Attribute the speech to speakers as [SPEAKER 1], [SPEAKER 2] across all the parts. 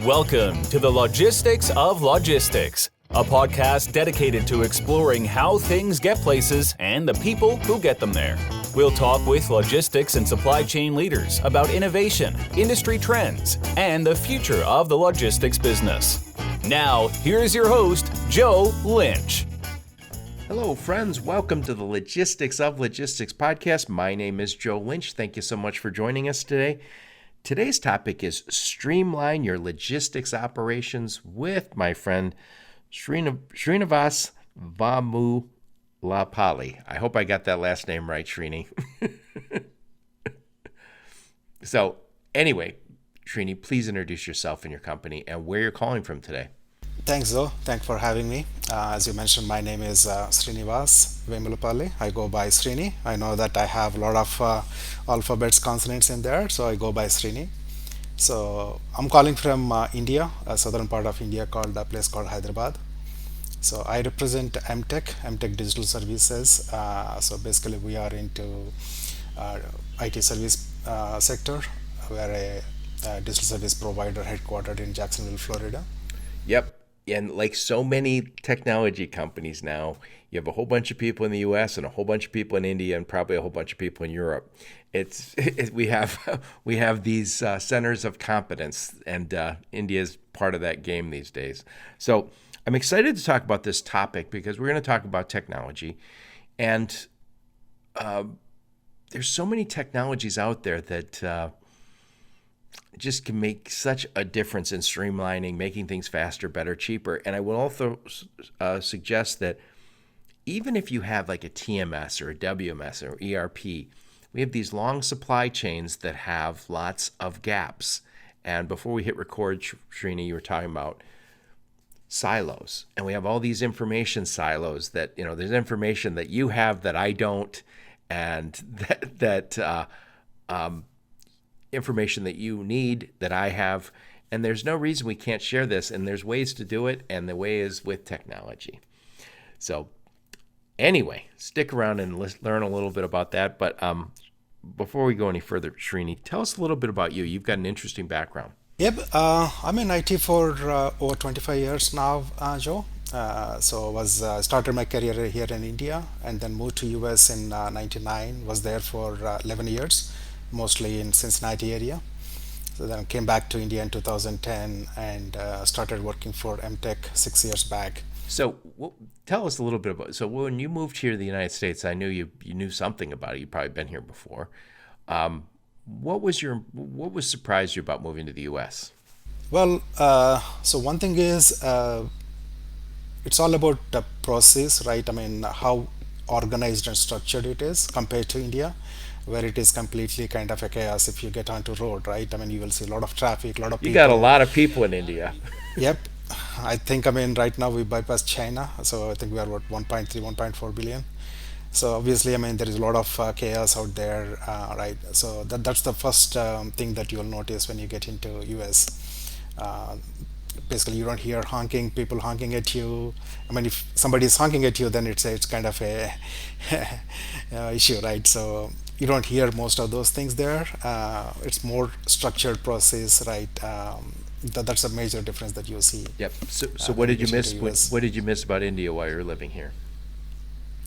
[SPEAKER 1] Welcome to the Logistics of Logistics, a podcast dedicated to exploring how things get places and the people who get them there. We'll talk with logistics and supply chain leaders about innovation, industry trends, and the future of the logistics business. Now, here's your host, Joe Lynch.
[SPEAKER 2] Hello, friends. Welcome to the Logistics of Logistics podcast. My name is Joe Lynch. Thank you so much for joining us today. Today's topic is Streamline Your Logistics Operations with my friend Sreenivas Vemulapalli. I hope I got that last name right, Sreeni. So anyway, Sreeni, please introduce yourself and your company and where you're calling from today.
[SPEAKER 3] Thanks, Joe. Thanks for having me. As you mentioned, my name is Sreenivas Vemulapalli. I go by Sreeni. I know that I have a lot of alphabets, consonants in there, so I go by Sreeni. So I'm calling from India, a southern part of India, called a place called Hyderabad. So I represent Emtec Digital Services. So basically, we are into IT service sector. We are a digital service provider headquartered in Jacksonville, Florida.
[SPEAKER 2] Yep. And like so many technology companies now, you have a whole bunch of people in the U.S. and a whole bunch of people in India and probably a whole bunch of people in Europe. We have these centers of competence, and India is part of that game these days. So I'm excited to talk about this topic because we're going to talk about technology, and there's so many technologies out there that just can make such a difference in streamlining, making things faster, better, cheaper. And I will also suggest that even if you have like a TMS or a WMS or ERP, we have these long supply chains that have lots of gaps. And before we hit record, Sreeni, you were talking about silos. And we have all these information silos that, there's information that you have that I don't, and that information that you need that I have, and there's no reason we can't share this, and there's ways to do it, and the way is with technology. So anyway, stick around and learn a little bit about that. But before we go any further, Sreeni, tell us a little bit about you. You've got an interesting background.
[SPEAKER 3] Yep, I'm in IT for over 25 years now, Joe. So was started my career here in India and then moved to US in '99. Was there for 11 years. Mostly in Cincinnati area. So then I came back to India in 2010 and started working for Mtech 6 years back.
[SPEAKER 2] So tell us a little bit about, so when you moved here to the United States, I knew you knew something about it. You've probably been here before. What surprised you about moving to the US?
[SPEAKER 3] Well, so one thing is, it's all about the process, right? I mean, how organized and structured it is compared to India, where it is completely kind of a chaos if you get onto road, right? I mean, you will see a lot of traffic, a lot of people.
[SPEAKER 2] You got a lot of people in India.
[SPEAKER 3] Yep. I think, right now we bypass China, so I think we are what, 1.3, 1.4 billion. So obviously, there is a lot of chaos out there, right? So that's the first thing that you'll notice when you get into US. Basically, you don't hear people honking at you. If somebody is honking at you, then it's kind of a issue, right? So you don't hear most of those things there. It's more structured process, right? That's a major difference that you see.
[SPEAKER 2] Yep. So what did you miss? What did you miss about India while you're living here?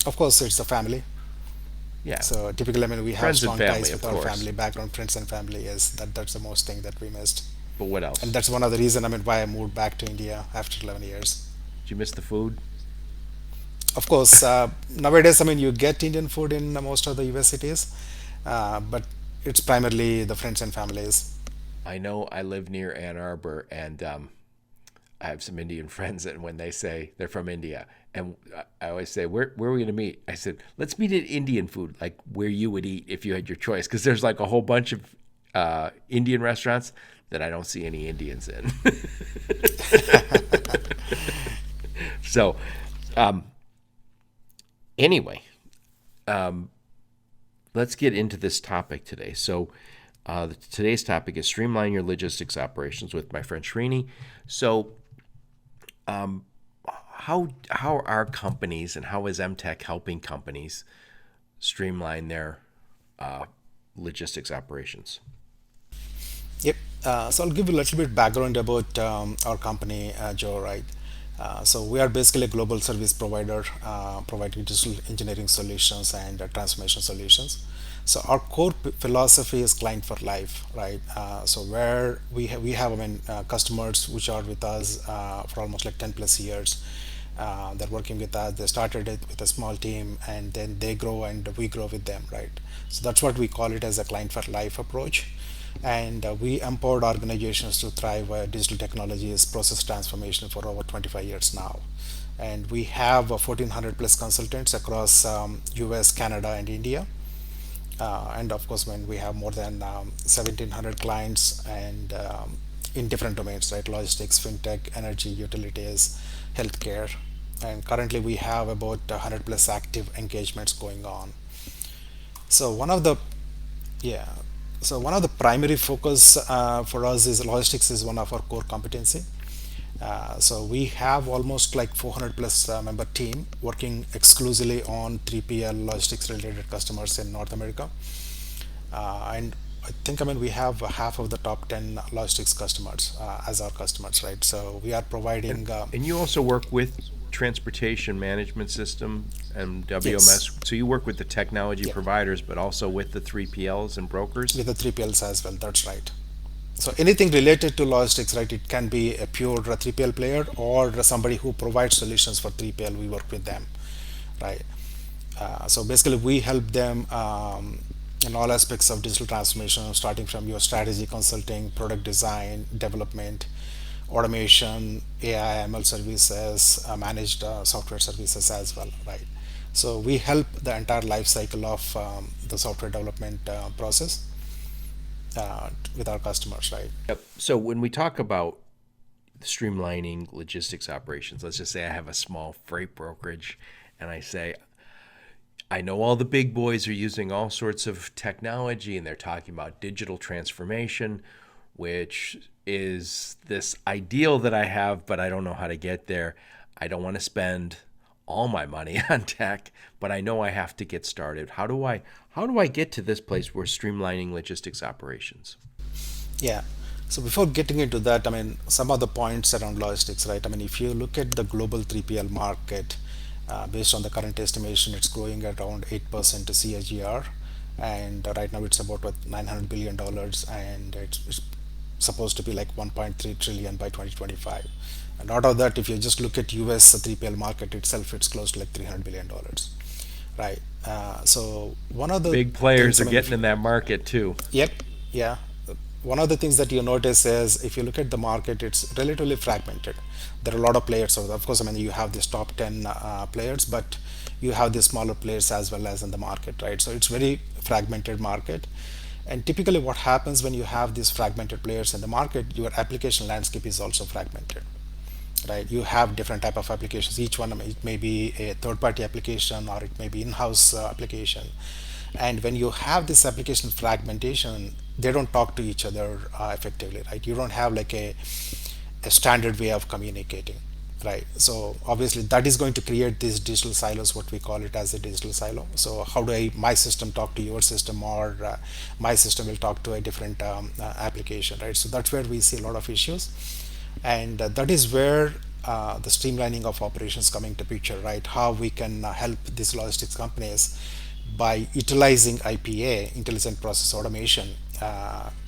[SPEAKER 3] Of course, it's the family.
[SPEAKER 2] Yeah.
[SPEAKER 3] So typically, we have
[SPEAKER 2] friends
[SPEAKER 3] strong
[SPEAKER 2] and family,
[SPEAKER 3] ties with our family background. Friends and family is that's the most thing that we missed.
[SPEAKER 2] But what else?
[SPEAKER 3] And that's one of the reasons why I moved back to India after 11 years.
[SPEAKER 2] Did you miss the food?
[SPEAKER 3] Of course, nowadays, you get Indian food in most of the US cities, but it's primarily the friends and families.
[SPEAKER 2] I know I live near Ann Arbor, and I have some Indian friends, and when they say they're from India, and I always say, where are we going to meet? I said, let's meet at Indian food, like where you would eat if you had your choice, because there's like a whole bunch of Indian restaurants that I don't see any Indians in. So, anyway, let's get into this topic today. So today's topic is Streamline Your Logistics Operations with my friend Sreeni. So how are companies and how is Mtech helping companies streamline their logistics operations?
[SPEAKER 3] Yep. So I'll give you a little bit background about our company, Joe. Right. So we are basically a global service provider, providing digital engineering solutions and transformation solutions. So our core philosophy is client for life, right? So where we have customers which are with us for almost like 10 plus years. They're working with us. They started it with a small team, and then they grow, and we grow with them, right? So that's what we call it as a client for life approach. And we empowered organizations to thrive digital technologies, process transformation for over 25 years now. And we have 1,400 plus consultants across US, Canada, and India. And of course, when we have more than 1,700 clients and in different domains, right? Logistics, fintech, energy, utilities, healthcare. And currently, we have about 100 plus active engagements going on. So one of the yeah. So one of the primary focus for us is logistics is one of our core competency. So we have almost like 400 plus member team working exclusively on 3PL logistics related customers in North America. And I think we have half of the top 10 logistics customers as our customers, right? So we are
[SPEAKER 2] And
[SPEAKER 3] providing
[SPEAKER 2] and you also work with transportation management system and
[SPEAKER 3] yes,
[SPEAKER 2] WMS. So you work with the technology
[SPEAKER 3] yeah,
[SPEAKER 2] providers, but also with the 3PLs and brokers.
[SPEAKER 3] with the 3PLs as well. That's right. So anything related to logistics, right? It can be a pure 3PL player or somebody who provides solutions for 3PL. We work with them, right? So basically, we help them in all aspects of digital transformation, starting from your strategy consulting, product design, development, automation, AI, ML services, managed software services as well, right? So we help the entire life cycle of the software development process with our customers, right?
[SPEAKER 2] Yep. So when we talk about streamlining logistics operations, let's just say I have a small freight brokerage and I say, I know all the big boys are using all sorts of technology and they're talking about digital transformation, which is this ideal that I have, but I don't know how to get there. I don't want to spend all my money on tech, but I know I have to get started. How do I get to this place where streamlining logistics operations?
[SPEAKER 3] Yeah. So before getting into that, some of the points around logistics, right? If you look at the global 3PL market, based on the current estimation, it's growing at around 8% to CAGR. And right now it's about what, $900 billion, and it's supposed to be like 1.3 trillion by 2025. And out of that, if you just look at US 3PL market itself, it's close to like $300 billion, right? So one of the
[SPEAKER 2] Big
[SPEAKER 3] things,
[SPEAKER 2] players are getting in that market too.
[SPEAKER 3] yep, yeah. One of the things that you notice is if you look at the market, it's relatively fragmented. There are a lot of players. So of course, you have these top 10 players, but you have the smaller players as well as in the market, right? So it's very fragmented market. And typically what happens when you have these fragmented players in the market, your application landscape is also fragmented, right? You have different type of applications. Each one, it may be a third party application or it may be in-house application. And when you have this application fragmentation, they don't talk to each other effectively, right? You don't have like a standard way of communicating, right? So obviously that is going to create these digital silos, what we call it as a digital silo. So how do my system talk to your system, or my system will talk to a different application, right? So that's where we see a lot of issues. And that is where the streamlining of operations coming to picture, right? How we can help these logistics companies by utilizing IPA, intelligent process automation,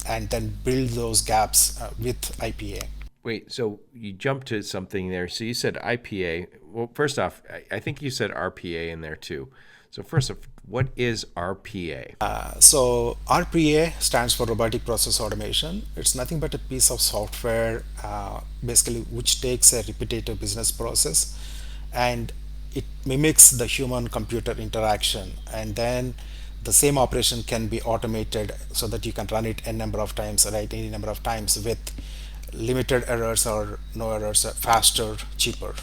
[SPEAKER 3] and then build those gaps with IPA.
[SPEAKER 2] Wait, so you jumped to something there. So you said IPA. Well, first off, I think you said RPA in there too. So first off, what is RPA?
[SPEAKER 3] So RPA stands for robotic process automation. It's nothing but a piece of software, basically, which takes a repetitive business process and it mimics the human computer interaction, and then the same operation can be automated so that you can run it a number of times, right? Any number of times with limited errors or no errors, faster, cheaper,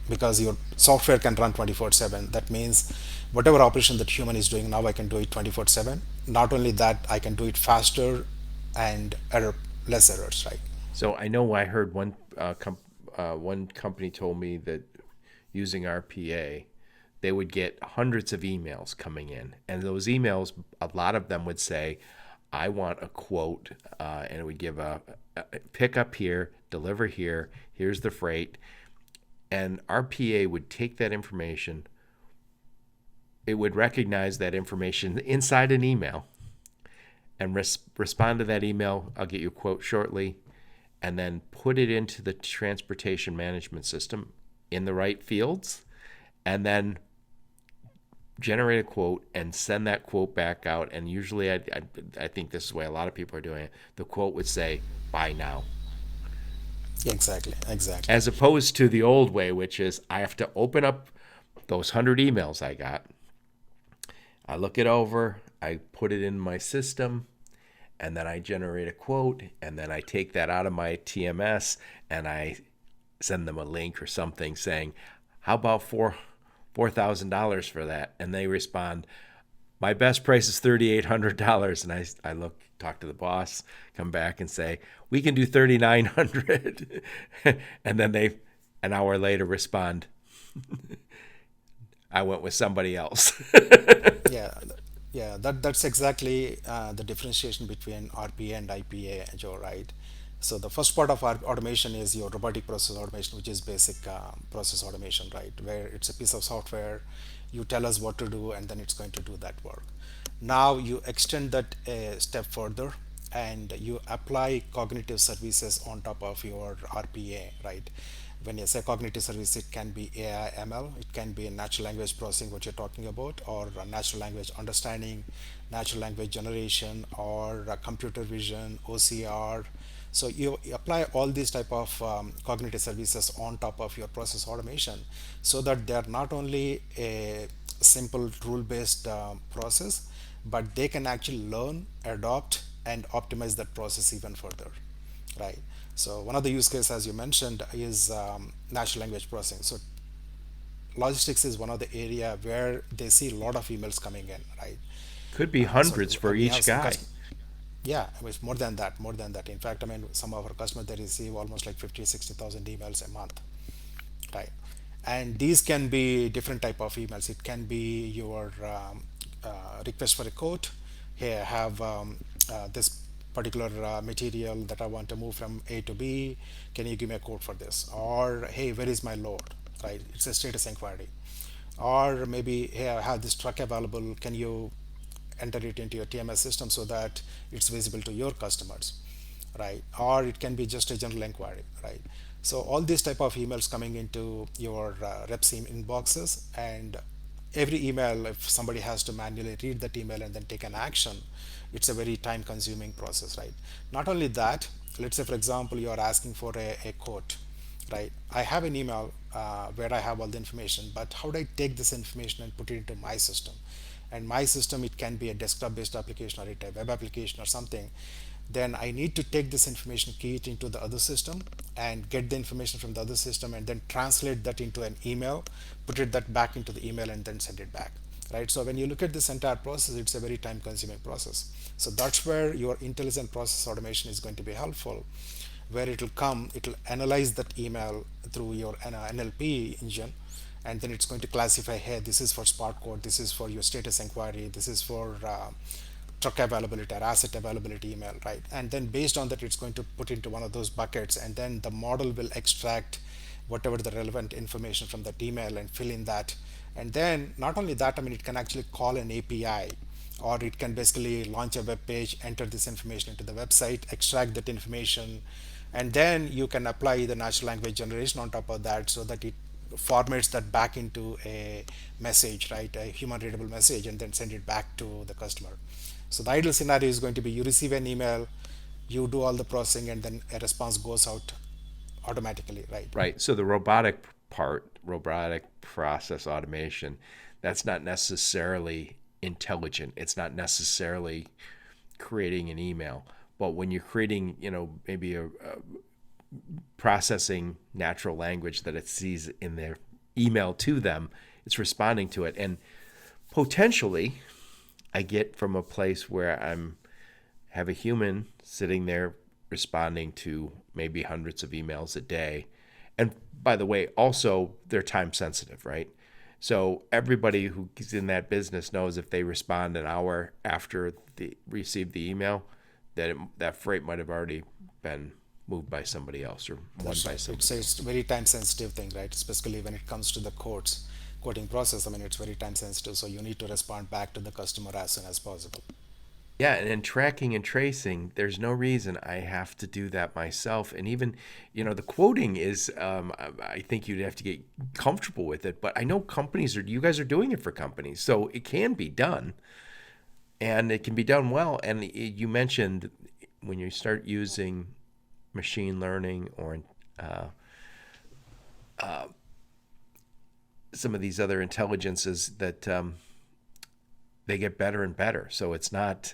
[SPEAKER 3] because your software can run 24/7. That means whatever operation that human is doing now, I can do it 24/7. Not only that, I can do it faster and less errors, right?
[SPEAKER 2] So I know I heard one company told me that using RPA, they would get hundreds of emails coming in, and those emails, a lot of them would say, I want a quote, and it would give a pick up here, deliver here, here's the freight. And our PA would take that information. It would recognize that information inside an email and respond to that email. I'll get you a quote shortly. And then put it into the transportation management system in the right fields, and then generate a quote and send that quote back out. And usually I think this is the way a lot of people are doing it. The quote would say, buy now.
[SPEAKER 3] Exactly.
[SPEAKER 2] As opposed to the old way, which is I have to open up those 100 emails I got. I look it over, I put it in my system, and then I generate a quote, and then I take that out of my TMS and I send them a link or something saying, how about $4,000 for that? And they respond, my best price is $3,800. And I talk to the boss, come back and say, we can do $3,900. And then they, an hour later, respond, I went with somebody else.
[SPEAKER 3] That's exactly the differentiation between RPA and IPA, Joe, right? So the first part of our automation is your robotic process automation, which is basic process automation, right? Where it's a piece of software, you tell us what to do, and then it's going to do that work. Now you extend that a step further, and you apply cognitive services on top of your RPA, right? When you say cognitive service, it can be AI ML, it can be natural language processing, what you're talking about, or natural language understanding, natural language generation, or computer vision, OCR. So you apply all these type of cognitive services on top of your process automation, so that they are not only a simple rule-based process, but they can actually learn, adopt, and optimize that process even further, right? So one of the use cases, as you mentioned, is natural language processing. So logistics is one of the area where they see a lot of emails coming in, right?
[SPEAKER 2] Could be hundreds for each guy.
[SPEAKER 3] Yeah, it was more than that. In fact, I mean, some of our customers, they receive almost like 50, 60,000 emails a month, right? And these can be different type of emails. It can be your request for a quote. Hey, I have this particular material that I want to move from A to B. Can you give me a quote for this? Or, hey, where is my load? Right? It's a status inquiry. Or maybe, hey, I have this truck available. Can you enter it into your TMS system so that it's visible to your customers, right? Or it can be just a general inquiry, right? So all these type of emails coming into your reps inboxes, and every email, if somebody has to manually read that email and then take an action, it's a very time consuming process, right? Not only that, let's say for example you are asking for a quote, right? I have an email where I have all the information, but how do I take this information and put it into my system? And my system, it can be a desktop based application, or a web application or something. Then I need to take this information, key it into the other system, and get the information from the other system, and then translate that into an email, put it that back into the email, and then send it back, right? So when you look at this entire process, it's a very time consuming process. So that's where your intelligent process automation is going to be helpful, where it'll analyze that email through your NLP engine, and then it's going to classify, hey, this is for spot quote, this is for your status inquiry, this is for truck availability or asset availability email, right? And then based on that, it's going to put into one of those buckets, and then the model will extract whatever the relevant information from that email and fill in that. And then not only that, I mean, it can actually call an API, or it can basically launch a web page, enter this information into the website, extract that information, and then you can apply the natural language generation on top of that, so that it formats that back into a message, right? A human readable message, and then send it back to the customer. So the ideal scenario is going to be you receive an email, you do all the processing, and then a response goes out automatically, right?
[SPEAKER 2] Right. So the robotic part, robotic process automation, that's not necessarily intelligent. It's not necessarily creating an email. But when you're creating, maybe a processing natural language that it sees in their email to them, it's responding to it. And potentially, I get from a place where have a human sitting there responding to maybe hundreds of emails a day. And by the way, also they're time sensitive, right? So everybody who's in that business knows if they respond an hour after they receive the email, that freight might have already been moved by somebody else or won
[SPEAKER 3] That's
[SPEAKER 2] by
[SPEAKER 3] right.
[SPEAKER 2] somebody
[SPEAKER 3] It's
[SPEAKER 2] else.
[SPEAKER 3] a very time sensitive thing, right? Especially when it comes to the quoting process. I mean, it's very time sensitive, so you need to respond back to the customer as soon as possible.
[SPEAKER 2] Yeah, and in tracking and tracing, there's no reason I have to do that myself. And even, the quoting is, I think you'd have to get comfortable with it. But I know you guys are doing it for companies, so it can be done, and it can be done well. And you mentioned when you start using machine learning or uh, some of these other intelligences that they get better and better. So it's not,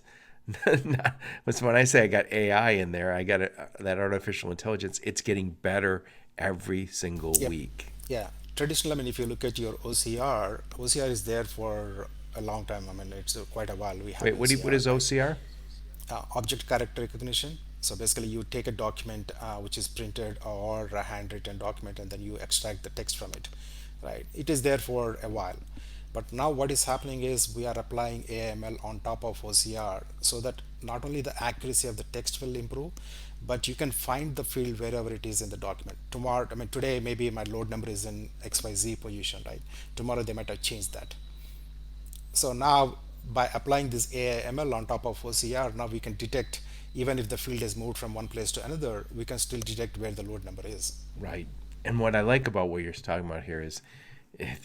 [SPEAKER 2] when I say I got AI in there, I got that artificial intelligence. It's getting better every single
[SPEAKER 3] Yeah,
[SPEAKER 2] week.
[SPEAKER 3] yeah. Traditional, I mean, if you look at your OCR is there for a long time. I mean, it's quite a while we have
[SPEAKER 2] Wait, what
[SPEAKER 3] OCR,
[SPEAKER 2] is
[SPEAKER 3] right?
[SPEAKER 2] OCR?
[SPEAKER 3] Object character recognition. So basically, you take a document which is printed or a handwritten document, and then you extract the text from it, right? It is there for a while, but now what is happening is we are applying AML on top of OCR, so that not only the accuracy of the text will improve, but you can find the field wherever it is in the document. Tomorrow, I mean, today maybe my load number is in XYZ position, right? Tomorrow they might have changed that. So now by applying this AI/ML on top of OCR, now we can detect, even if the field is moved from one place to another, we can still detect where the load number is.
[SPEAKER 2] Right. And what I like about what you're talking about here is it,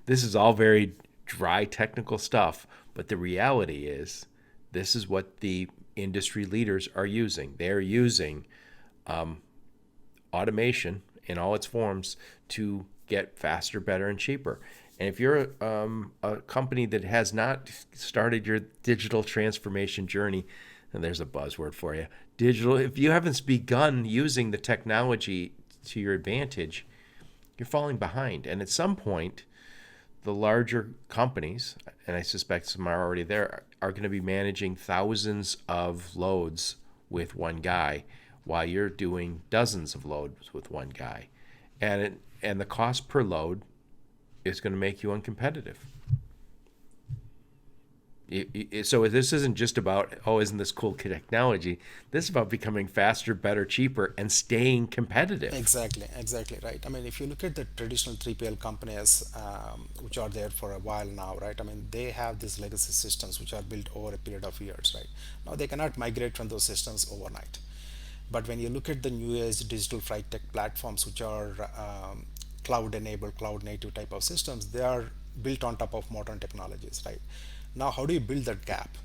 [SPEAKER 2] this is all very dry technical stuff, but the reality is this is what the industry leaders are using. They're using automation in all its forms to get faster, better, and cheaper. And if you're a company that has not started your digital transformation journey, and there's a buzzword for you, digital, if you haven't begun using the technology to your advantage, you're falling behind. And at some point, the larger companies, and I suspect some are already there, are going to be managing thousands of loads with one guy while you're doing dozens of loads with one guy. And the cost per load is going to make you uncompetitive. So this isn't just about, oh, isn't this cool technology? This is about becoming faster, better, cheaper, and staying competitive.
[SPEAKER 3] Exactly right. I mean, if you look at the traditional 3PL companies, which are there for a while now, right? I mean, they have these legacy systems which are built over a period of years, right? Now they cannot migrate from those systems overnight. But when you look at the new age digital freight tech platforms, which are cloud enabled, cloud native type of systems, they are built on top of modern technologies, right? Now, how do you build that gap,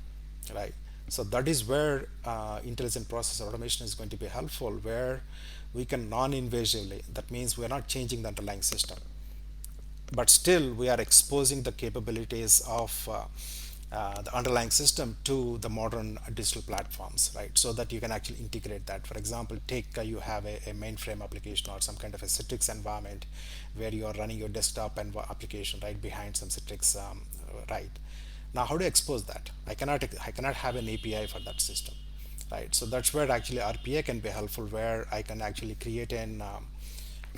[SPEAKER 3] right? So that is where intelligent process automation is going to be helpful, where we can non-invasively, that means we are not changing the underlying system, but still we are exposing the capabilities of the underlying system to the modern digital platforms, right? So that you can actually integrate that. For example, take you have a mainframe application or some kind of a Citrix environment where you are running your desktop and application right behind some Citrix, right? Now, how do I expose that? I cannot have an API for that system, right? So that's where actually RPA can be helpful, where I can actually create an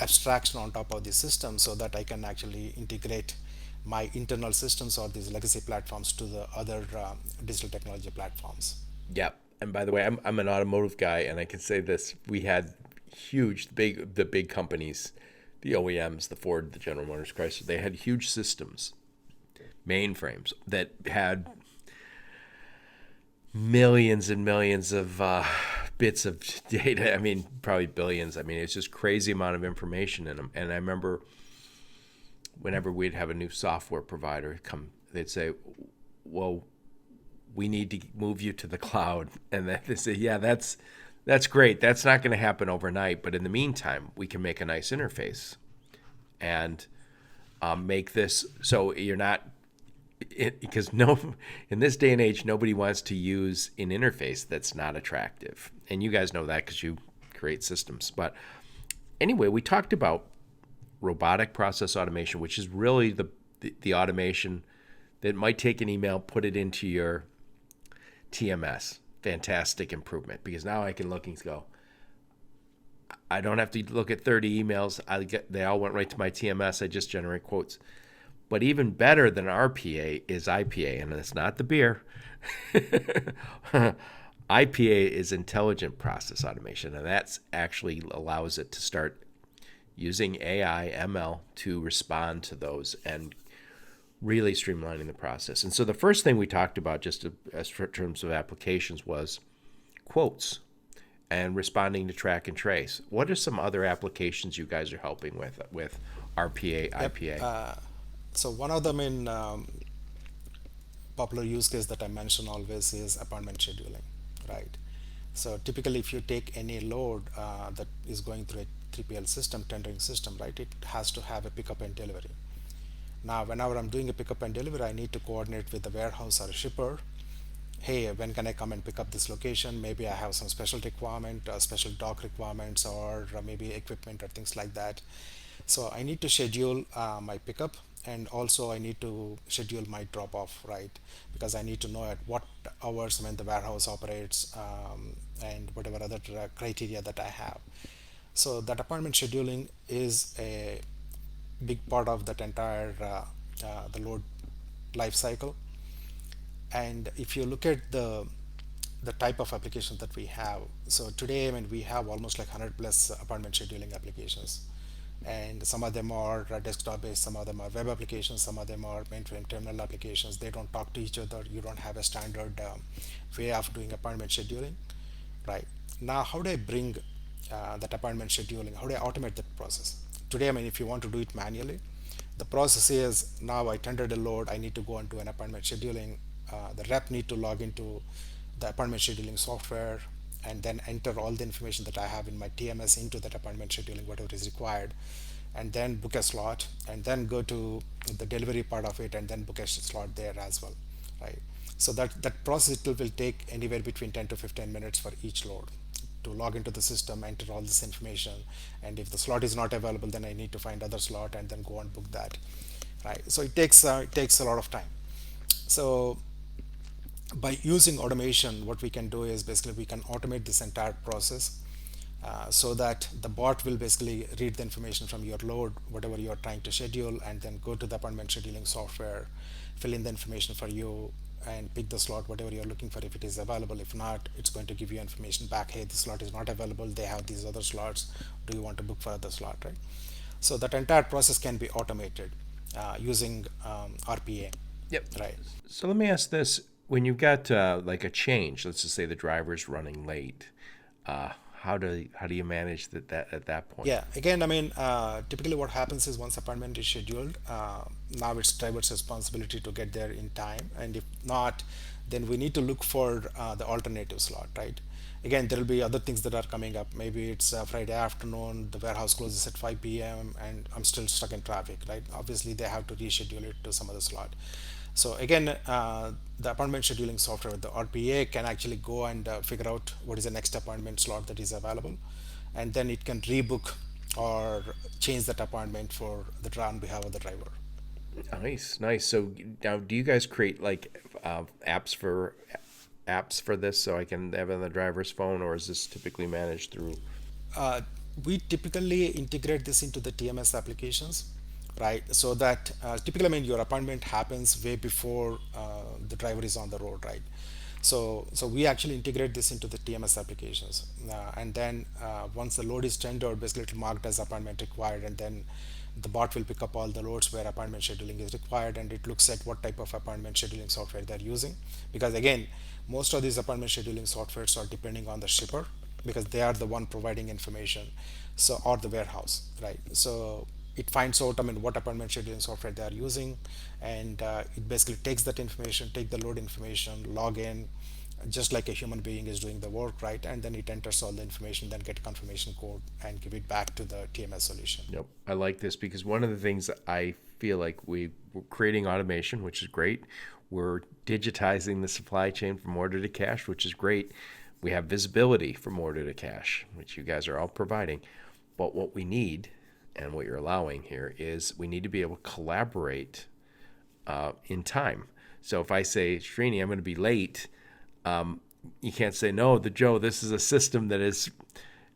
[SPEAKER 3] abstraction on top of the system so that I can actually integrate my internal systems or these legacy platforms to the other digital technology platforms.
[SPEAKER 2] Yep. And by the way, I'm an automotive guy, and I can say this: we had the big companies, the OEMs, the Ford, the General Motors, Chrysler. They had huge systems, mainframes that had millions and millions of bits of data. I mean, probably billions. I mean, it's just crazy amount of information in them. And I remember whenever we'd have a new software provider come, they'd say, well, we need to move you to the cloud. And then they say, yeah, that's great. That's not going to happen overnight. But in the meantime, we can make a nice interface and make this so you're not, because in this day and age, nobody wants to use an interface that's not attractive. And you guys know that because you create systems. But anyway, we talked about robotic process automation, which is really the automation that might take an email, put it into your TMS. Fantastic improvement, because now I can look and go, I don't have to look at 30 emails. They all went right to my TMS. I just generate quotes. But even better than RPA is IPA, and it's not the beer. IPA is intelligent process automation, and that's actually allows it to start using AI, ML to respond to those and really streamlining the process. And so the first thing we talked about, just as for terms of applications, was quotes and responding to track and trace. What are some other applications you guys are helping with RPA, IPA?
[SPEAKER 3] So one of the main popular use case that I mention always is appointment scheduling, right? So typically, if you take any load that is going through a 3PL system, tendering system, right, it has to have a pickup and delivery. Now, whenever I'm doing a pickup and delivery, I need to coordinate with the warehouse or a shipper. Hey, when can I come and pick up this location? Maybe I have some special requirement, special dock requirements, or maybe equipment or things like that. So I need to schedule my pickup, and also I need to schedule my drop off, right? Because I need to know at what hours when the warehouse operates, and whatever other criteria that I have. So that appointment scheduling is a big part of that entire the load life cycle. And if you look at the type of applications that we have, so today, I mean, we have almost like 100 plus appointment scheduling applications, and some of them are desktop based, some of them are web applications, some of them are mainframe terminal applications. They don't talk to each other. You don't have a standard way of doing appointment scheduling, right? Now, how do I bring that appointment scheduling? How do I automate that process? Today, I mean, if you want to do it manually, the process is, now I tendered a load, I need to go and do an appointment scheduling. The rep need to log into the appointment scheduling software and then enter all the information that I have in my TMS into that appointment scheduling, whatever is required, and then book a slot, and then go to the delivery part of it and then book a slot there as well, right? So that process will take anywhere between 10 to 15 minutes for each load to log into the system, enter all this information, and if the slot is not available, then I need to find other slot and then go and book that, right? So it takes a lot of time. So by using automation, what we can do is basically we can automate this entire process, so that the bot will basically read the information from your load, whatever you are trying to schedule, and then go to the appointment scheduling software, fill in the information for you, and pick the slot, whatever you're looking for, if it is available. If not, it's going to give you information back, hey, this slot is not available, they have these other slots, do you want to book for the slot, right? So that entire process can be automated using RPA.
[SPEAKER 2] Yep.
[SPEAKER 3] Right.
[SPEAKER 2] So let me ask this. When you've got like a change, let's just say the driver's running late, how do you manage that at that point?
[SPEAKER 3] Yeah, again, I mean, typically what happens is once appointment is scheduled, now it's driver's responsibility to get there in time, and if not, then we need to look for the alternative slot, right? Again, there will be other things that are coming up. Maybe it's Friday afternoon, the warehouse closes at 5 p.m. and I'm still stuck in traffic, right? Obviously, they have to reschedule it to some other slot. So again, the appointment scheduling software, the RPA, can actually go and figure out what is the next appointment slot that is available, and then it can rebook or change that appointment for the on behalf of the driver.
[SPEAKER 2] Nice. So now, do you guys create like apps for this, so I can have it on the driver's phone, or is this typically managed through?
[SPEAKER 3] We typically integrate this into the TMS applications, right? So that typically, I mean, your appointment happens way before the driver is on the road, right? So we actually integrate this into the TMS applications, and then once the load is tendered, basically it's marked as appointment required, and then the bot will pick up all the loads where appointment scheduling is required, and it looks at what type of appointment scheduling software they're using. Because again, most of these appointment scheduling softwares are depending on the shipper, because they are the one providing information, so, or the warehouse, right? So it finds out, I mean, what appointment scheduling software they are using, and it basically takes that information, take the load information, log in, just like a human being is doing the work, right? And then it enters all the information, then get a confirmation code and give it back to the TMS solution.
[SPEAKER 2] Yep. I like this because one of the things that I feel like we're creating automation, which is great. We're digitizing the supply chain from order to cash, which is great. We have visibility from order to cash, which you guys are all providing. But what we need, and what you're allowing here, is we need to be able to collaborate in time. So if I say, Sreeni, I'm going to be late, you can't say, no, Joe, this is a system that is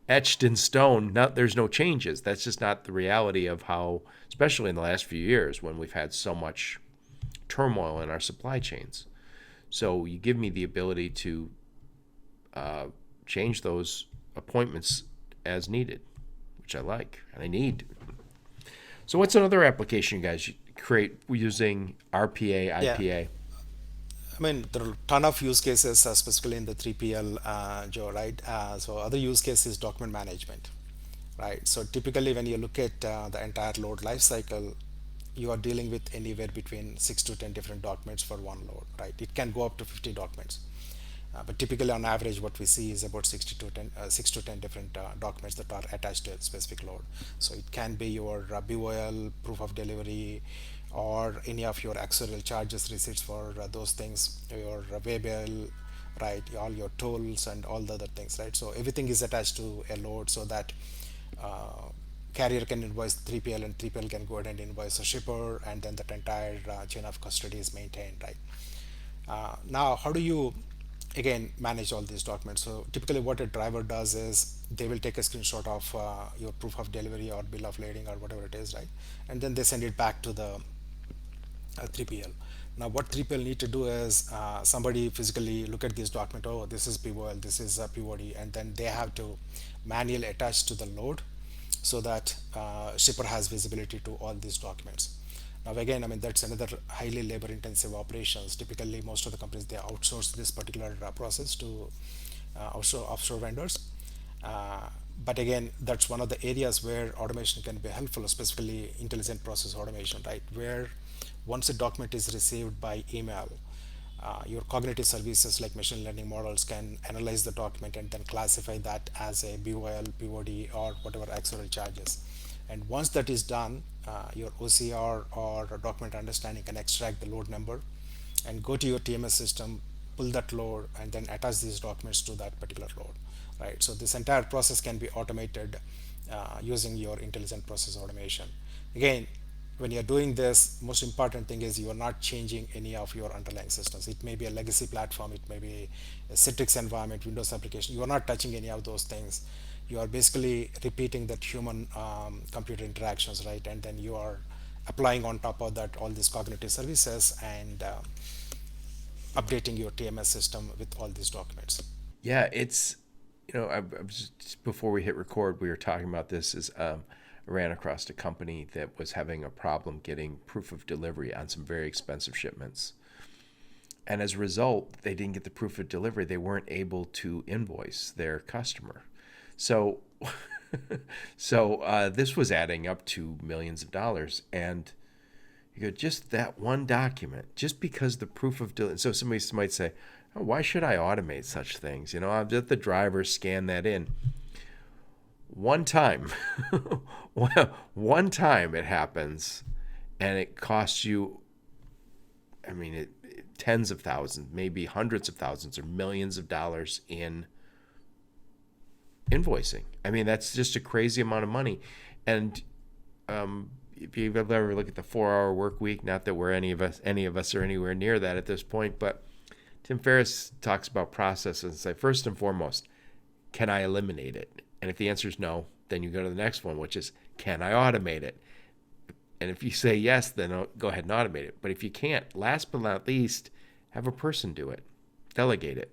[SPEAKER 2] etched in stone. There's no changes. That's just not the reality of how, especially in the last few years when we've had so much turmoil in our supply chains. So you give me the ability to change those appointments as needed, which I like and I need. So what's another application you guys create using RPA, IPA?
[SPEAKER 3] Yeah. I mean, there are a ton of use cases, specifically in the 3PL, Joe, right? So other use case is document management, right? So typically when you look at the entire load life cycle, you are dealing with anywhere between 6 to 10 different documents for one load, right? It can go up to 50 documents. But typically on average, what we see is about 6 to 10 different documents that are attached to a specific load. So it can be your BOL, proof of delivery, or any of your accessorial charges, receipts for those things, your waybill, right? All your tolls and all the other things, right? So everything is attached to a load so that carrier can invoice 3PL and 3PL can go ahead and invoice a shipper, and then that entire chain of custody is maintained, right? Now, how do you again manage all these documents? So typically what a driver does is they will take a screenshot of your proof of delivery or bill of lading or whatever it is, right? And then they send it back to the 3PL. Now what 3PL need to do is somebody physically look at this document, oh, this is POL, this is POD, and then they have to manually attach to the load so that shipper has visibility to all these documents. Now again, I mean, that's another highly labor intensive operations. Typically most of the companies, they outsource this particular process to offshore vendors. But again, that's one of the areas where automation can be helpful, specifically intelligent process automation, right? Where once a document is received by email, your cognitive services like machine learning models can analyze the document and then classify that as a BOL, POD, or whatever accessorial charges. And once that is done, your OCR or document understanding can extract the load number and go to your TMS system, pull that load, and then attach these documents to that particular load, right? So this entire process can be automated using your intelligent process automation. Again, when you're doing this, most important thing is you are not changing any of your underlying systems. It may be a legacy platform, it may be a Citrix environment, Windows application. You are not touching any of those things. You are basically repeating that human computer interactions, right? And then you are applying on top of that all these cognitive services and updating your TMS system with all these documents.
[SPEAKER 2] Yeah, it's, I was just, before we hit record, we were talking about this. I ran across a company that was having a problem getting proof of delivery on some very expensive shipments. And as a result, they didn't get the proof of delivery. They weren't able to invoice their customer. So, this was adding up to millions of dollars. And you go, just that one document, just because the proof of delivery. So somebody might say, oh, why should I automate such things? I'll let the driver scan that in. One time, one time it happens, and it costs you, tens of thousands, maybe hundreds of thousands or millions of dollars in invoicing. That's just a crazy amount of money. And if you've ever looked at the 4-hour work week, not that any of us are anywhere near that at this point, but Tim Ferriss talks about processes and say, first and foremost, can I eliminate it? And if the answer is no, then you go to the next one, which is, can I automate it? And if you say yes, then go ahead and automate it. But if you can't, last but not least, have a person do it. Delegate it.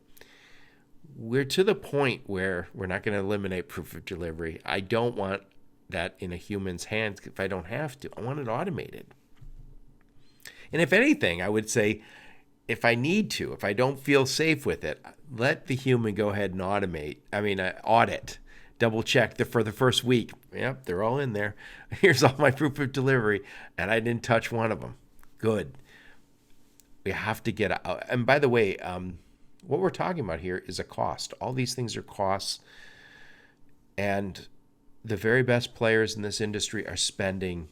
[SPEAKER 2] We're to the point where we're not going to eliminate proof of delivery. I don't want that in a human's hands if I don't have to. I want it automated. And if anything, I would say, if I need to, if I don't feel safe with it, let the human go ahead and audit. Double check for the first week. Yep, they're all in there. Here's all my proof of delivery, and I didn't touch one of them. Good. We have to get out. And by the way, what we're talking about here is a cost. All these things are costs, and the very best players in this industry are spending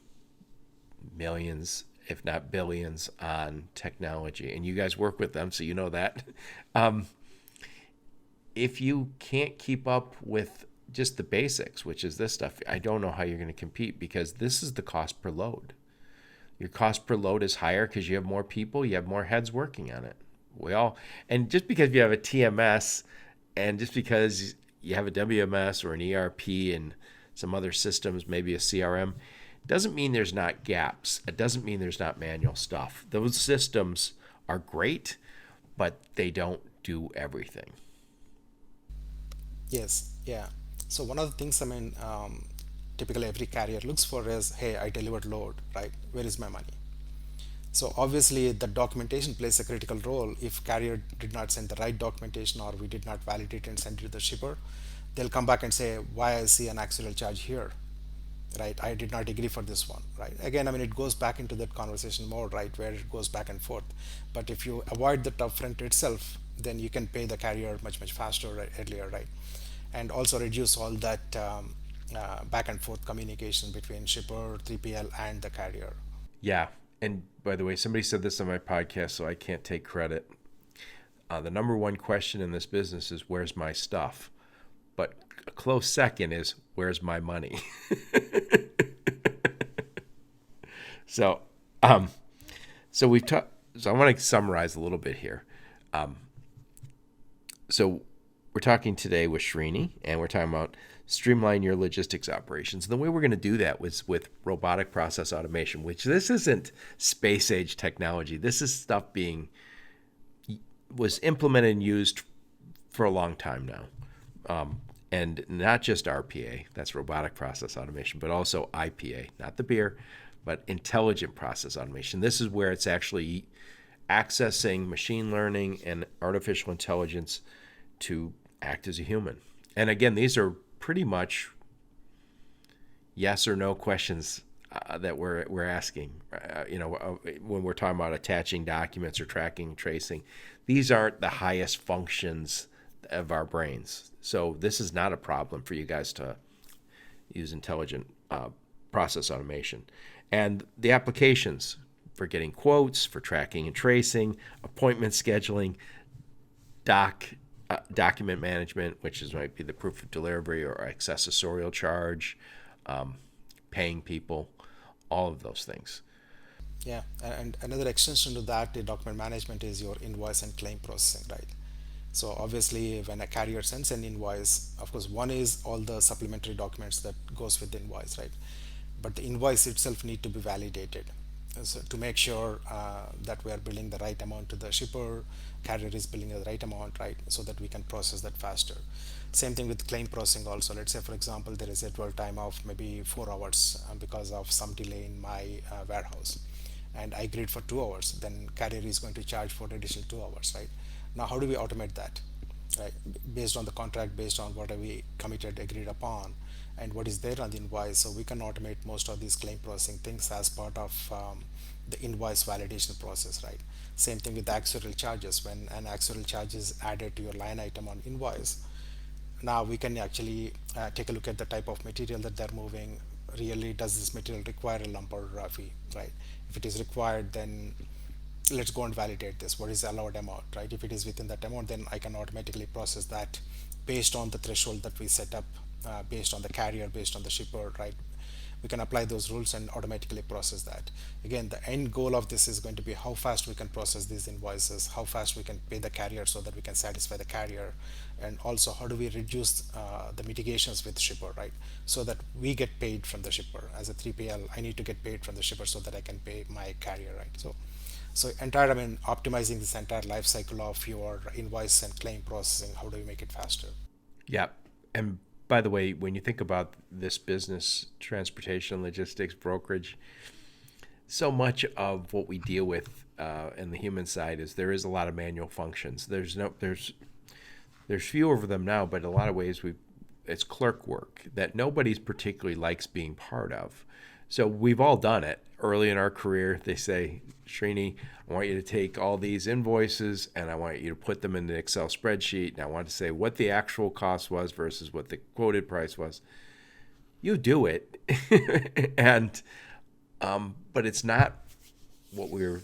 [SPEAKER 2] millions, if not billions, on technology. And you guys work with them, so you know that. If you can't keep up with just the basics, which is this stuff, I don't know how you're going to compete, because this is the cost per load. Your cost per load is higher because you have more people, you have more heads working on it. And just because you have a TMS, and just because you have a WMS or an ERP and some other systems, maybe a CRM, doesn't mean there's not gaps. It doesn't mean there's not manual stuff. Those systems are great, but they don't do everything.
[SPEAKER 3] Yes, yeah. So one of the things, typically every carrier looks for is, hey, I delivered load, right? Where is my money? So obviously the documentation plays a critical role. If carrier did not send the right documentation or we did not validate and send it to the shipper, they'll come back and say, why I see an actual charge here, right? I did not agree for this one, right? Again, it goes back into that conversation mode, right, where it goes back and forth. But if you avoid the upfront itself, then you can pay the carrier much faster, right, earlier, right? And also reduce all that back and forth communication between shipper, 3PL, and the carrier.
[SPEAKER 2] Yeah. And by the way, somebody said this on my podcast, so I can't take credit. The number one question in this business is, where's my stuff? But a close second is, where's my money? So we've talked. So I want to summarize a little bit here. So we're talking today with Sreeni, and we're talking about streamline your logistics operations. And the way we're going to do that was with robotic process automation, which this isn't space age technology. This is stuff was implemented and used for a long time now. And not just RPA, that's robotic process automation, but also IPA, not the beer, but intelligent process automation. This is where it's actually accessing machine learning and artificial intelligence to act as a human. And again, these are pretty much yes or no questions that we're asking. When we're talking about attaching documents or tracking and tracing, these aren't the highest functions of our brains. So this is not a problem for you guys to use intelligent process automation. And the applications for getting quotes, for tracking and tracing, appointment scheduling, document management, might be the proof of delivery or accessorial charge, paying people, all of those things.
[SPEAKER 3] Yeah, and another extension to that, the document management, is your invoice and claim processing, right? So obviously, when a carrier sends an invoice, of course, one is all the supplementary documents that goes with the invoice, right? But the invoice itself need to be validated, so to make sure that we are billing the right amount to the shipper, carrier is billing the right amount, right? So that we can process that faster. Same thing with claim processing also. Let's say, for example, there is a dwell time of maybe 4 hours because of some delay in my warehouse, and I agreed for 2 hours. Then carrier is going to charge for additional 2 hours, right? Now, how do we automate that? Right, based on the contract, based on what we committed, agreed upon, and what is there on the invoice. So we can automate most of these claim processing things as part of the invoice validation process, right? Same thing with the accessorial charges. When an accessorial charge is added to your line item on invoice, now we can actually take a look at the type of material that they're moving. Really, does this material require a lump or fee, right? If it is required, then let's go and validate this. What is the allowed amount, right? If it is within that amount, then I can automatically process that based on the threshold that we set up, based on the carrier, based on the shipper, right? We can apply those rules and automatically process that. Again, the end goal of this is going to be how fast we can process these invoices, how fast we can pay the carrier so that we can satisfy the carrier, and also how do we reduce the mitigations with shipper, right? So that we get paid from the shipper. As a 3PL, I need to get paid from the shipper so that I can pay my carrier, right? So optimizing this entire life cycle of your invoice and claim processing, how do we make it faster?
[SPEAKER 2] Yeah. And by the way, when you think about this business, transportation, logistics, brokerage, so much of what we deal with in the human side is there is a lot of manual functions. There's fewer of them now, but in a lot of ways it's clerk work that nobody's particularly likes being part of. So we've all done it. Early in our career, they say, Sreeni, I want you to take all these invoices and I want you to put them in the Excel spreadsheet. And I want to say what the actual cost was versus what the quoted price was. You do it. But it's not what we're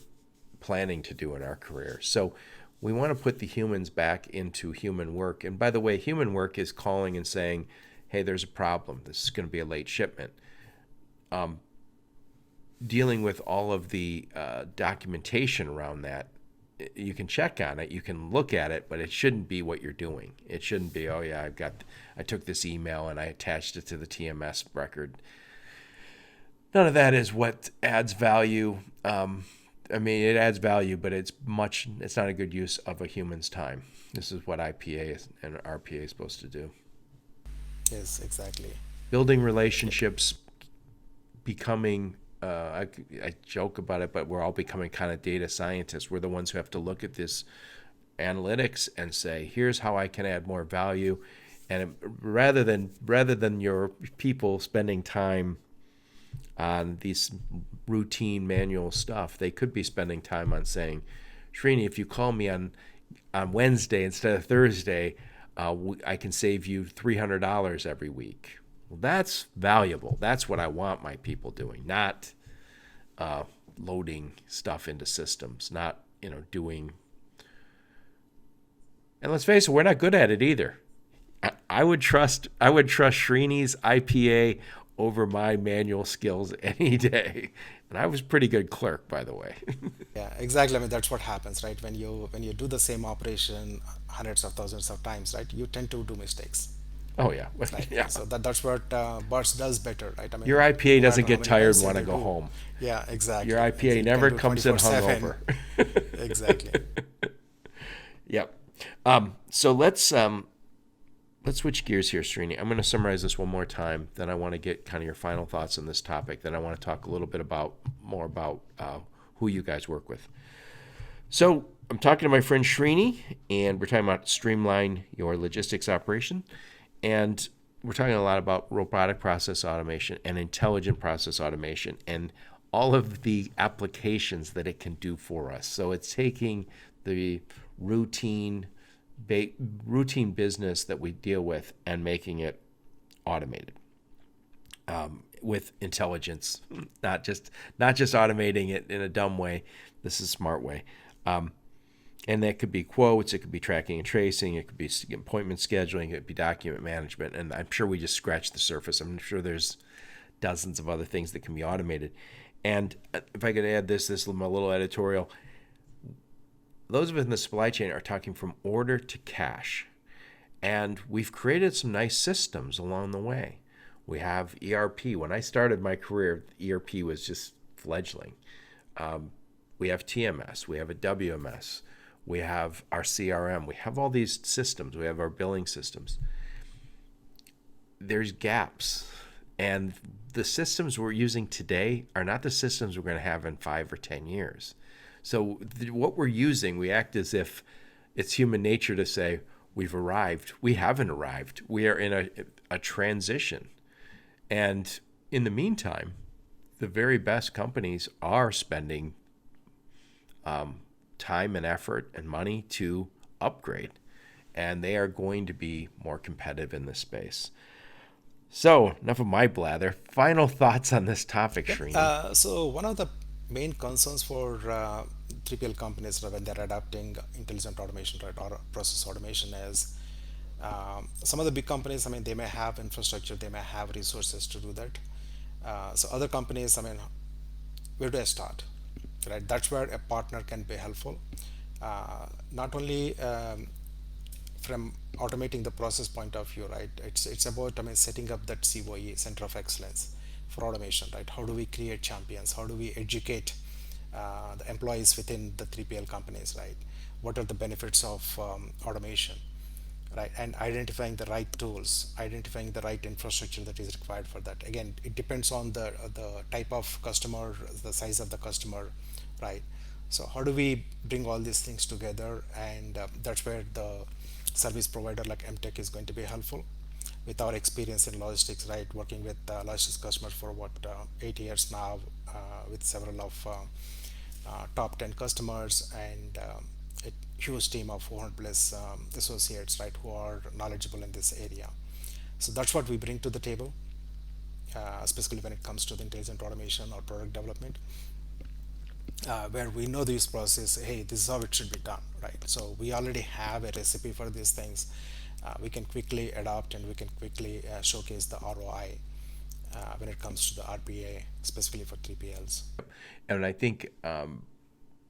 [SPEAKER 2] planning to do in our career. So we want to put the humans back into human work. And by the way, human work is calling and saying, hey, there's a problem. This is going to be a late shipment. Dealing with all of the documentation around that you can check on it, you can look at it, but it shouldn't be what you're doing. It shouldn't be, oh yeah, I took this email and I attached it to the TMS record. None of that is what adds value. It adds value, but it's not a good use of a human's time. This is what IPA and RPA is supposed to do.
[SPEAKER 3] Yes, exactly.
[SPEAKER 2] Building relationships, becoming, I joke about it, but we're all becoming kind of data scientists. We're the ones who have to look at this analytics and say, here's how I can add more value. And rather than your people spending time on these routine manual stuff, they could be spending time on saying, Sreeni, if you call me on Wednesday instead of Thursday, I can save you $300 every week. Well, that's valuable. That's what I want my people doing, not loading stuff into systems, not doing. And let's face it, we're not good at it either. I would trust Sreeni's IPA over my manual skills any day. And I was a pretty good clerk, by the way.
[SPEAKER 3] Yeah, exactly. That's what happens, right? When you do the same operation hundreds of thousands of times, right? You tend to do mistakes.
[SPEAKER 2] Oh yeah,
[SPEAKER 3] Right?
[SPEAKER 2] yeah.
[SPEAKER 3] So that's what Burst does better, right?
[SPEAKER 2] Your IPA
[SPEAKER 3] no
[SPEAKER 2] doesn't
[SPEAKER 3] matter how
[SPEAKER 2] get
[SPEAKER 3] many
[SPEAKER 2] tired
[SPEAKER 3] times
[SPEAKER 2] and want to
[SPEAKER 3] you
[SPEAKER 2] go
[SPEAKER 3] do.
[SPEAKER 2] home.
[SPEAKER 3] Yeah, exactly.
[SPEAKER 2] Your
[SPEAKER 3] And
[SPEAKER 2] IPA
[SPEAKER 3] you
[SPEAKER 2] never
[SPEAKER 3] can do
[SPEAKER 2] comes in
[SPEAKER 3] 24/7.
[SPEAKER 2] hungover.
[SPEAKER 3] Exactly.
[SPEAKER 2] Yep. So let's switch gears here, Sreeni. I'm going to summarize this one more time. Then I want to get kind of your final thoughts on this topic. Then I want to talk a little bit more about who you guys work with. So I'm talking to my friend Sreeni, and we're talking about Streamline your logistics operation. And we're talking a lot about robotic process automation and intelligent process automation and all of the applications that it can do for us. So it's taking the routine business that we deal with and making it automated with intelligence, not just automating it in a dumb way. This is a smart way. And that could be quotes, it could be tracking and tracing, it could be appointment scheduling, it could be document management. And I'm sure we just scratched the surface. I'm sure there's dozens of other things that can be automated. And if I could add this is my little editorial. Those of us in the supply chain are talking from order to cash. And we've created some nice systems along the way. We have ERP. When I started my career, ERP was just fledgling. We have TMS. We have a WMS. We have our CRM. We have all these systems. We have our billing systems. There's gaps. And the systems we're using today are not the systems we're going to have in 5 or 10 years. So what we're using, we act as if it's human nature to say, we've arrived. We haven't arrived. We are in a transition. And in the meantime, the very best companies are spending time and effort and money to upgrade. And they are going to be more competitive in this space. So enough of my blather. Final thoughts on this topic, Sreeni.
[SPEAKER 3] So one of the main concerns for 3PL companies when they're adapting intelligent automation, right, or process automation is some of the big companies, they may have infrastructure, they may have resources to do that. So other companies, where do I start? Right, that's where a partner can be helpful. Not only from automating the process point of view, right? It's about setting up that COE, Center of Excellence for automation, right? How do we create champions? How do we educate the employees within the 3PL companies, right? What are the benefits of automation, right? And identifying the right tools, identifying the right infrastructure that is required for that. Again, it depends on the type of customer, the size of the customer, right? So how do we bring all these things together? And that's where the service provider like Mtech is going to be helpful. With our experience in logistics, right, working with logistics customers for 8 years now, with several of top 10 customers and a huge team of 400 plus associates, right, who are knowledgeable in this area. So that's what we bring to the table, especially when it comes to the intelligent automation or product development, where we know this process. Hey, this is how it should be done, right? So we already have a recipe for these things. We can quickly adopt and we can quickly showcase the ROI when it comes to the RPA, specifically for 3PLs.
[SPEAKER 2] And I think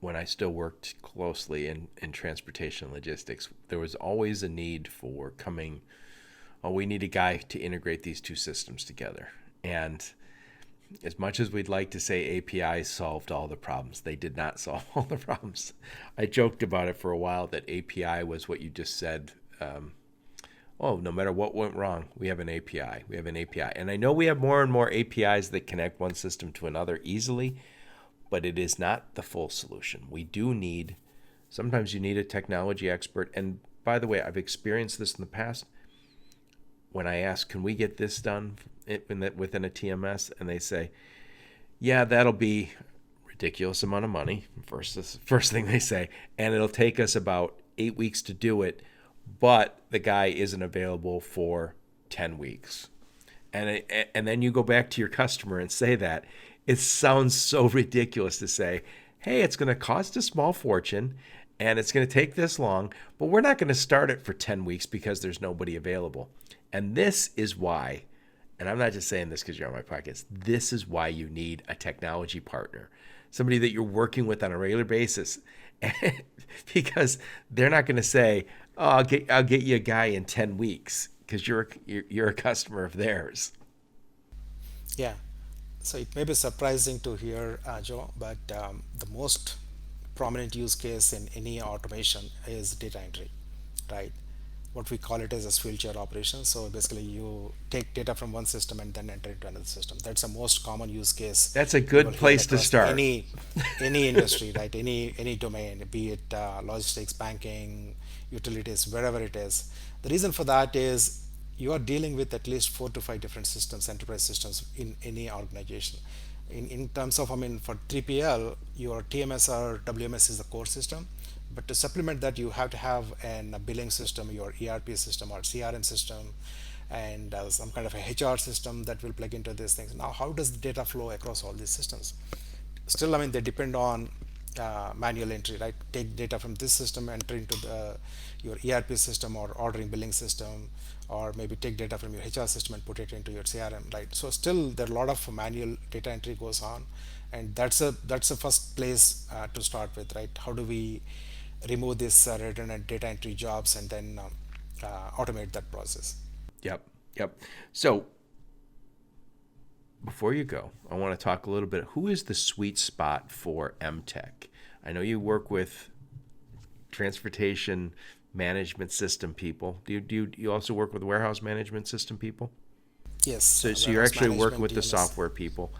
[SPEAKER 2] when I still worked closely in transportation logistics, there was always a need for we need a guy to integrate these two systems together. And as much as we'd like to say APIs solved all the problems, they did not solve all the problems. I joked about it for a while that API was what you just said. No matter what went wrong, we have an API. We have an API. And I know we have more and more APIs that connect one system to another easily, but it is not the full solution. Sometimes you need a technology expert. And by the way, I've experienced this in the past. When I ask, can we get this done within a TMS? And they say, yeah, that'll be a ridiculous amount of money. First thing they say. And it'll take us about 8 weeks to do it, but the guy isn't available for 10 weeks. And then you go back to your customer and say that. It sounds so ridiculous to say, hey, it's going to cost a small fortune and it's going to take this long, but we're not going to start it for 10 weeks because there's nobody available. And this is why, and I'm not just saying this because you're on my podcast, this is why you need a technology partner, somebody that you're working with on a regular basis, because they're not going to say, oh, I'll get you a guy in 10 weeks because you're a customer of theirs.
[SPEAKER 3] Yeah. So it may be surprising to hear, Joe, but the most prominent use case in any automation is data entry, right? What we call it as a wheelchair operation. So basically, you take data from one system and then enter it to another system. That's the most common use case.
[SPEAKER 2] That's a good place to start.
[SPEAKER 3] Any industry, right? Any domain, be it logistics, banking, utilities, wherever it is. The reason for that is you are dealing with at least 4 to 5 different systems, enterprise systems in any organization. In terms of, for 3PL, your TMS or WMS is the core system. But to supplement that, you have to have a billing system, your ERP system or CRM system, and some kind of a HR system that will plug into these things. Now, how does the data flow across all these systems? Still, they depend on manual entry, right? Take data from this system, enter into your ERP system or ordering billing system, or maybe take data from your HR system and put it into your CRM, right? So still, there are a lot of manual data entry goes on, and that's a first place to start with, right? How do we remove this redundant data entry jobs and then automate that process?
[SPEAKER 2] Yep. So before you go, I want to talk a little bit. Who is the sweet spot for Mtech? I know you work with transportation management system people. Do you also work with warehouse management system people?
[SPEAKER 3] Yes.
[SPEAKER 2] So you're actually working with the software people.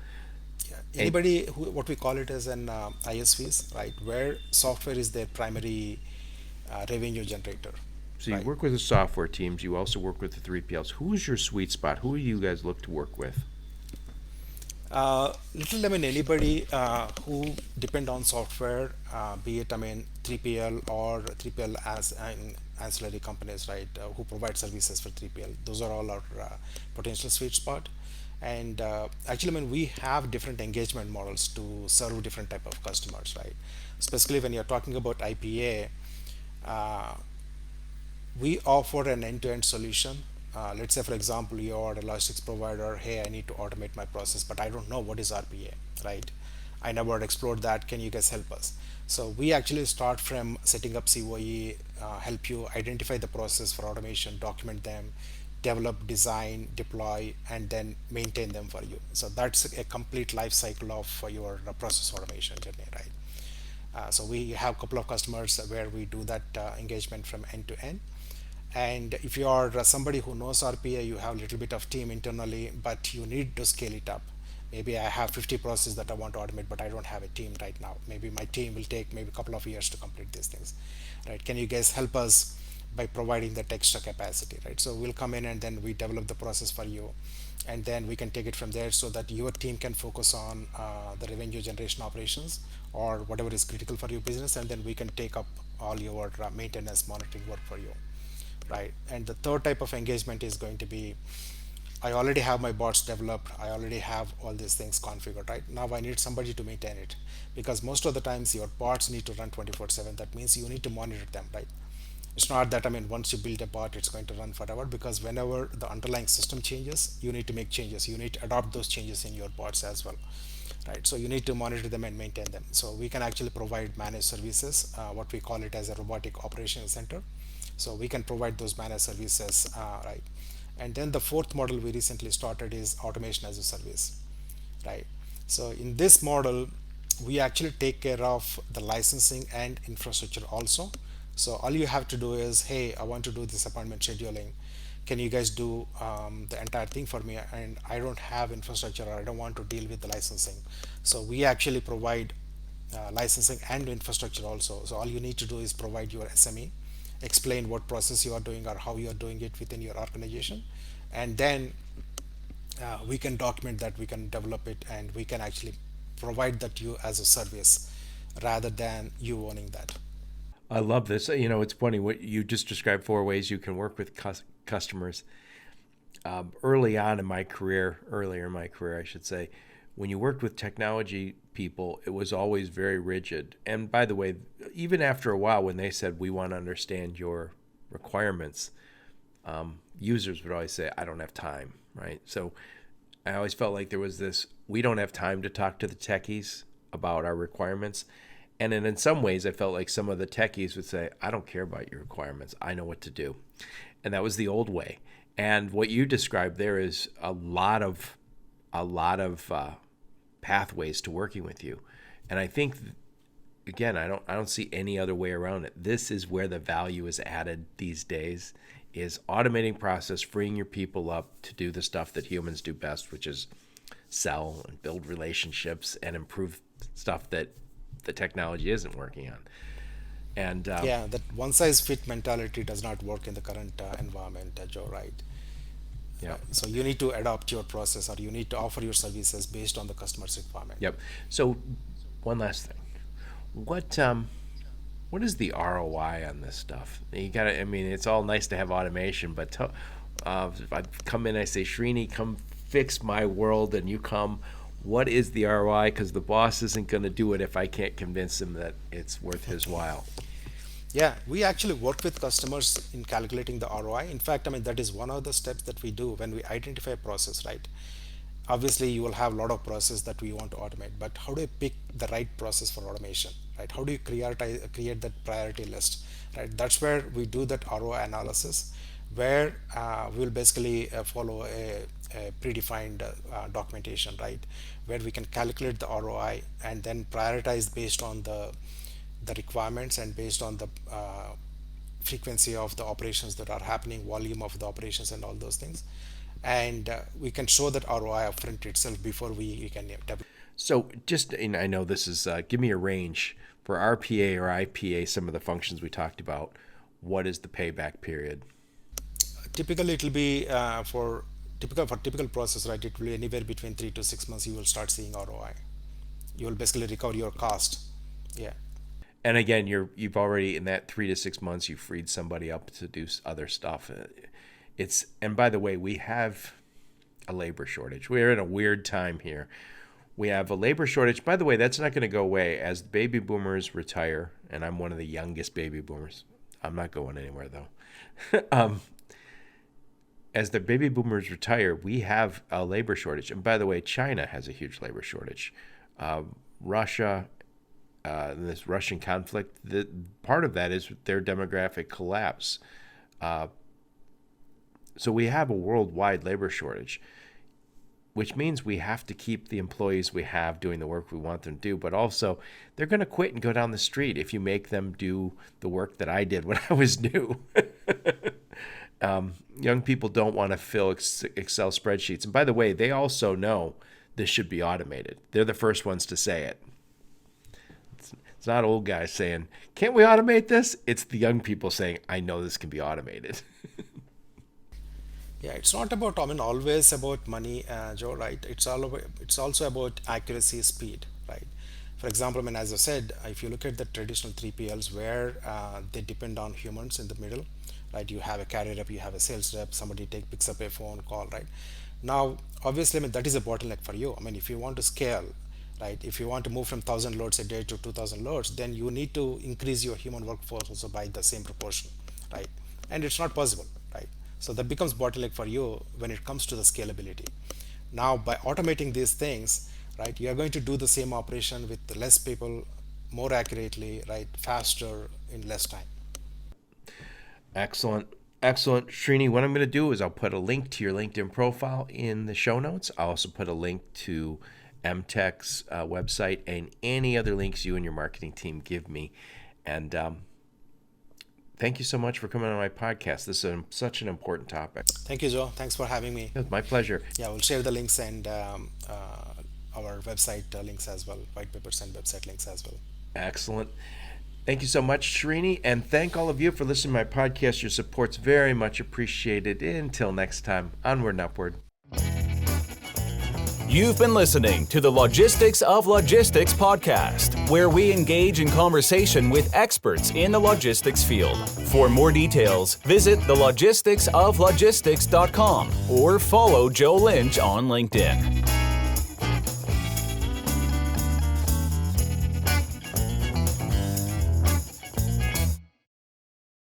[SPEAKER 3] Anybody what we call it as an ISVs, right, where software is their primary revenue generator.
[SPEAKER 2] So you work with the software teams. You also work with the 3PLs. Who is your sweet spot? Who do you guys look to work with?
[SPEAKER 3] Anybody who depend on software, be it 3PL or 3PL as ancillary companies, right, who provide services for 3PL. Those are all our potential sweet spot. And actually, we have different engagement models to serve different type of customers, right? Especially when you're talking about IPA, we offer an end-to-end solution. Let's say, for example, you're a logistics provider. Hey, I need to automate my process, but I don't know what is RPA, right? I never explored that. Can you guys help us? So we actually start from setting up COE, help you identify the process for automation, document them, develop, design, deploy, and then maintain them for you. So that's a complete life cycle of your process automation journey, right? So we have a couple of customers where we do that engagement from end to end. And if you are somebody who knows RPA, you have a little bit of team internally, but you need to scale it up. Maybe I have 50 processes that I want to automate, but I don't have a team right now. Maybe my team will take maybe a couple of years to complete these things, right? Can you guys help us by providing that extra capacity, right? So we'll come in and then we develop the process for you, and then we can take it from there so that your team can focus on the revenue generation operations or whatever is critical for your business, and then we can take up all your maintenance monitoring work for you, right? And the third type of engagement is going to be, I already have my bots developed, I already have all these things configured, right? Now I need somebody to maintain it, because most of the times your bots need to run 24/7. That means you need to monitor them, right? It's not that, I mean, once you build a bot, it's going to run forever, because whenever the underlying system changes, you need to make changes. You need to adopt those changes in your bots as well, right? So you need to monitor them and maintain them. So we can actually provide managed services, what we call it as a robotic operations center. So we can provide those managed services, right? And then the fourth model we recently started is automation as a service, right? So in this model, we actually take care of the licensing and infrastructure also. So all you have to do is, hey, I want to do this appointment scheduling. Can you guys do the entire thing for me? And I don't have infrastructure, or I don't want to deal with the licensing. So we actually provide licensing and infrastructure also. So all you need to do is provide your SME, explain what process you are doing or how you are doing it within your organization, and then we can document that, we can develop it, and we can actually provide that to you as a service rather than you owning that.
[SPEAKER 2] I love this. It's funny what you just described, four ways you can work with customers. Earlier in my career, I should say, when you worked with technology people, it was always very rigid. And by the way, even after a while, when they said, we want to understand your requirements, users would always say, I don't have time, right? So I always felt like there was this, we don't have time to talk to the techies about our requirements. And then in some ways, I felt like some of the techies would say, I don't care about your requirements. I know what to do. And that was the old way. And what you described there is a lot of pathways to working with you. And I think, again, I don't see any other way around it. This is where the value is added these days, is automating process, freeing your people up to do the stuff that humans do best, which is sell and build relationships and improve stuff that the technology isn't working on. And
[SPEAKER 3] Yeah, that one size fit mentality does not work in the current environment, Joe, right?
[SPEAKER 2] yeah,
[SPEAKER 3] So you need to adopt your process, or you need to offer your services based on the customer's requirement.
[SPEAKER 2] yep. So one last thing, what is the ROI on this stuff? You gotta. I mean, it's all nice to have automation, but if I come in, I say, Sreeni, come fix my world, and you come. What is the ROI? Because the boss isn't going to do it if I can't convince him that it's worth his while.
[SPEAKER 3] Yeah, we actually work with customers in calculating the ROI. In fact, I mean, that is one of the steps that we do when we identify a process, right? Obviously, you will have a lot of process that we want to automate, but how do you pick the right process for automation, right? How do you create that priority list, right? That's where we do that ROI analysis, where we'll basically follow a predefined documentation, right? Where we can calculate the ROI and then prioritize based on the requirements and based on the frequency of the operations that are happening, volume of the operations, and all those things. And we can show that ROI upfront itself before we can develop.
[SPEAKER 2] So just, and I know this is, give me a range for RPA or IPA, some of the functions we talked about. What is the payback period?
[SPEAKER 3] Typically, it will be for typical process, right? It will be anywhere between 3 to 6 months. You will start seeing ROI. You will basically recover your cost. Yeah.
[SPEAKER 2] And again, you've already, in that 3 to 6 months, you freed somebody up to do other stuff. And by the way, we have a labor shortage. We're in a weird time here. We have a labor shortage. By the way, that's not going to go away as baby boomers retire, and I'm one of the youngest baby boomers. I'm not going anywhere though. As the baby boomers retire, we have a labor shortage. And by the way, China has a huge labor shortage. Russia, this Russian conflict, part of that is their demographic collapse. So we have a worldwide labor shortage, which means we have to keep the employees we have doing the work we want them to do, but also they're going to quit and go down the street if you make them do the work that I did when I was new. Young people don't want to fill Excel spreadsheets. And by the way, they also know this should be automated. They're the first ones to say it. It's not old guys saying, can't we automate this? It's the young people saying, I know this can be automated.
[SPEAKER 3] Yeah, it's not about, I mean, always about money, Joe, right? It's also about accuracy, speed, right? For example, I mean, as I said, if you look at the traditional 3PLs where they depend on humans in the middle, right? You have a carrier rep, you have a sales rep, somebody picks up a phone call, right? Now, obviously, I mean, that is a bottleneck for you. I mean, if you want to scale, right? If you want to move from 1,000 loads a day to 2,000 loads, then you need to increase your human workforce also by the same proportion, right? And it's not possible, right? So that becomes bottleneck for you when it comes to the scalability. Now, by automating these things, right, you are going to do the same operation with less people, more accurately, right, faster, in less time.
[SPEAKER 2] Excellent. Excellent. Sreeni, what I'm going to do is I'll put a link to your LinkedIn profile in the show notes. I'll also put a link to Mtech's website and any other links you and your marketing team give me. And thank you so much for coming on my podcast. This is such an important topic.
[SPEAKER 3] Thank you, Joe. Thanks for having me.
[SPEAKER 2] It was my pleasure.
[SPEAKER 3] Yeah, we'll share the links and our website links as well, white papers and website links as well.
[SPEAKER 2] Excellent. Thank you so much, Sreeni, and thank all of you for listening to my podcast. Your support's very much appreciated. Until next time, onward and upward.
[SPEAKER 1] You've been listening to the Logistics of Logistics podcast, where we engage in conversation with experts in the logistics field. For more details, visit thelogisticsoflogistics.com or follow Joe Lynch on LinkedIn.